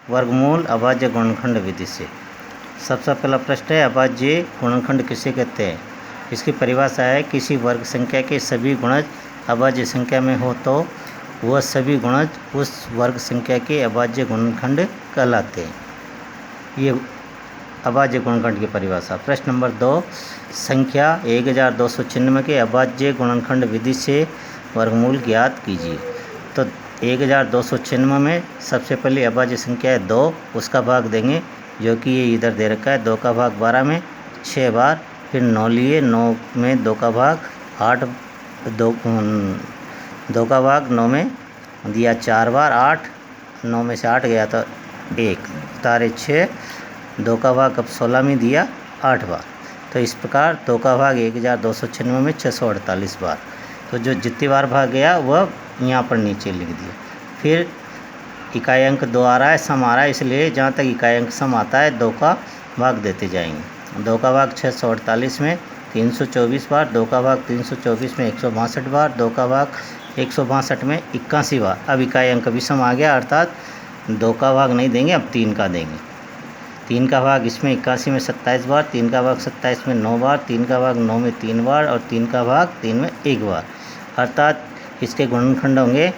वर्गमूल अभाज्य गुणनखंड विधि से। सबसे पहला प्रश्न है, अभाज्य गुणनखंड किसे कहते हैं? इसकी परिभाषा है, किसी वर्ग संख्या के सभी गुणज अभाज्य संख्या में हो तो वह सभी गुणज उस वर्ग संख्या के अभाज्य गुणनखंड कहलाते हैं। ये अभाज्य गुणनखंड की परिभाषा। प्रश्न नंबर 2, संख्या 1296 के अभाज्य गुणनखंड विधि से वर्गमूल ज्ञात कीजिए। तो 1296 में सबसे पहले अभाज्य संख्या है 2, उसका भाग देंगे, जो कि ये इधर दे रखा है। 2 का भाग 12 में 6 बार, फिर 9 लिए, 9 में 2 का भाग 8, 2 का भाग 9 में दिया 4 बार, 8, 9 में से 8 गया तो 1, तारे 6, 2 का भाग अब 16 में दिया 8 बार। तो इस प्रकार 2 का भाग 1296 में 648 बार। तो जो जितनी बार भाग गया वह यहाँ पर नीचे लिख दिया। फिर इकाई अंक 2 आ रहा है, सम आ रहा है, इसलिए जहाँ तक इकाई अंक सम आता है 2 का भाग देते जाएंगे। 2 का भाग 648 में 324 बार, 2 का भाग 324 में 162 बार, 2 का भाग 162 में 81 बार। अब इकाई अंक विषम आ गया, अर्थात 2 का भाग नहीं देंगे, अब 3 का देंगे। 3 का भाग इसमें 81 में 27 बार, 3 का भाग 27 में 9 बार, 3 का भाग 9 में 3 बार और 3 का भाग 3 में 1 बार। अर्थात इसके गुणनखंड होंगे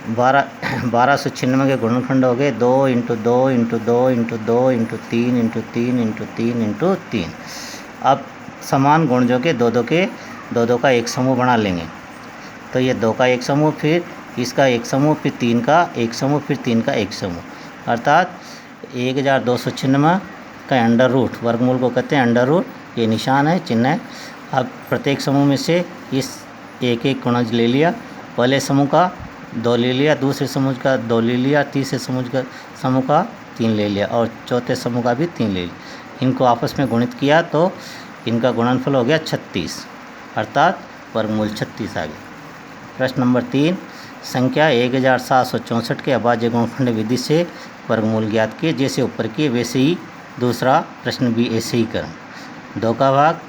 1296 के गुणनखंड हो गए 2 × 2 × 2 × 2 × 3 × 3 × 3 × 3। अब समान गुणजों के 2 का एक समूह बना लेंगे। तो ये 2 का एक समूह, फिर इसका एक समूह, फिर 3 का एक समूह, फिर 3 का एक समूह। अर्थात 1296 का अंडर रूट, वर्गमूल को कहते हैं अंडर रूट, ये निशान है, चिन्ह है। अब प्रत्येक समूह में से इस एक गुणज ले लिया, पहले समूह का 2 ले लिया, दूसरे समूह का 2 ले लिया, तीसरे समूह का 3 ले लिया और चौथे समूह का भी 3 ले लिया। इनको आपस में गुणित किया तो इनका गुणनफल हो गया 36, अर्थात वर्गमूल 36 आ गया। प्रश्न नंबर 3, संख्या 1764 के अभाज्य गुणनखंड विधि से वर्गमूल ज्ञात किए। जैसे ऊपर किए वैसे ही दूसरा प्रश्न भी ऐसे ही करें। 2 का भाग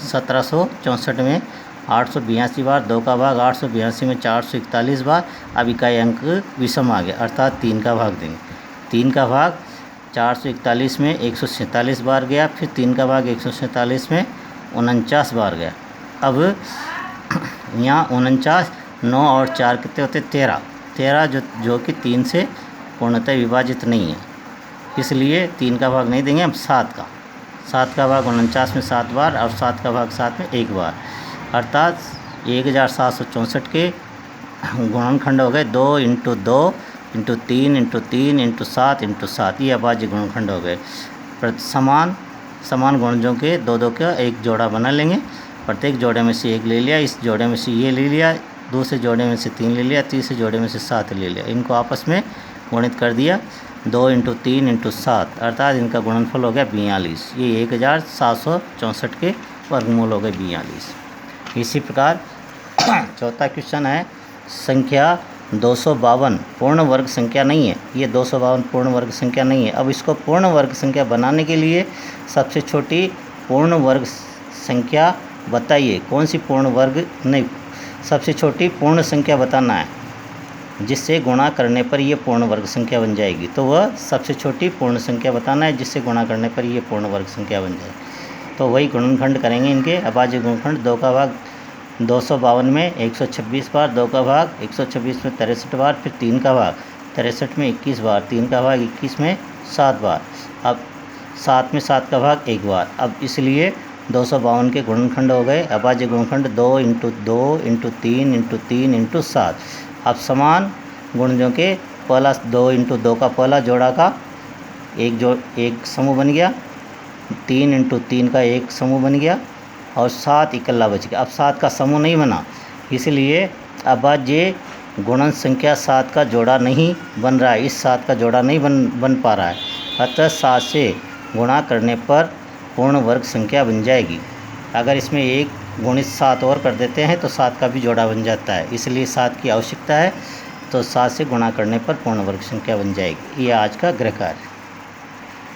1764 में 882 बार, 2 का भाग 882 में 441 बार। अब इकाई अंक विषम आ गया, अर्थात 3 का भाग देंगे। 3 का भाग 441 में 147 बार गया, फिर 3 का भाग 147 में 49 बार गया। अब यहाँ 49, 9 और 4 कितने होते? 13 जो कि 3 से पूर्णतः विभाजित नहीं है, इसलिए 3 का भाग नहीं देंगे। हम 7 का भाग 49 में 7 बार और 7 का भाग 7 में 1 बार। अर्थात 1764 के गुणनखंड हो गए 2 × 2 × 3 × 3 × 7 × 7। ये अभाज्य गुणनखंड हो गए। समान गुणजों के 2 का एक जोड़ा बना लेंगे। प्रत्येक जोड़े में से 1 ले लिया, इस जोड़े में से ये ले लिया, दूसरे जोड़े में से 3 ले लिया, तीसरे जोड़े में से 7 ले लिया। इनको आपस में गुणित कर दिया 2 × 3 × 7, अर्थात इनका गुणनफल हो गया 42। ये 1764 के वर्गमूल हो गए 42। इसी प्रकार चौथा क्वेश्चन है, संख्या 252 पूर्ण वर्ग संख्या नहीं है। ये 252 पूर्ण वर्ग संख्या नहीं है। अब इसको पूर्ण वर्ग संख्या बनाने के लिए सबसे छोटी पूर्ण वर्ग संख्या बताइए। कौन सी पूर्ण वर्ग नहीं, सबसे छोटी पूर्ण संख्या बताना है जिससे गुणा करने पर ये पूर्ण वर्ग संख्या बन जाएगी। तो वह सबसे छोटी पूर्ण संख्या बताना है जिससे गुणा करने पर ये पूर्ण वर्ग संख्या बन जाएगी। तो वही गुणनखंड करेंगे इनके। अभाज्य गुणनखंड 2 का भाग 252 में 126 बार, 2 का भाग 126 में 63 बार, फिर 3 का भाग 63 में 21 बार, 3 का भाग 21 में 7 बार, अब 7 में 7 का भाग 1 बार। अब इसलिए 252 के गुणनखंड हो गए अभाज्य गुणनखंड 2 × 2 × 3 × 3 × 7। अब समान गुणजों के पहला 2 × 2 का पहला जोड़ा का एक समूह बन गया, 3 × 3 का एक समूह बन गया और 7 इकल्ला बच गया। अब 7 का समूह नहीं बना, इसलिए अभाज्य गुणन संख्या 7 का जोड़ा नहीं बन रहा है। इस 7 का जोड़ा नहीं बन पा रहा है, अतः 7 से गुणा करने पर पूर्ण वर्ग संख्या बन जाएगी। अगर इसमें 1 गुणित 7 और कर देते हैं तो 7 का भी जोड़ा बन जाता है, इसलिए 7 की आवश्यकता है। तो 7 से गुणा करने पर पूर्ण वर्ग संख्या बन जाएगी। ये आज का गृह कार्य।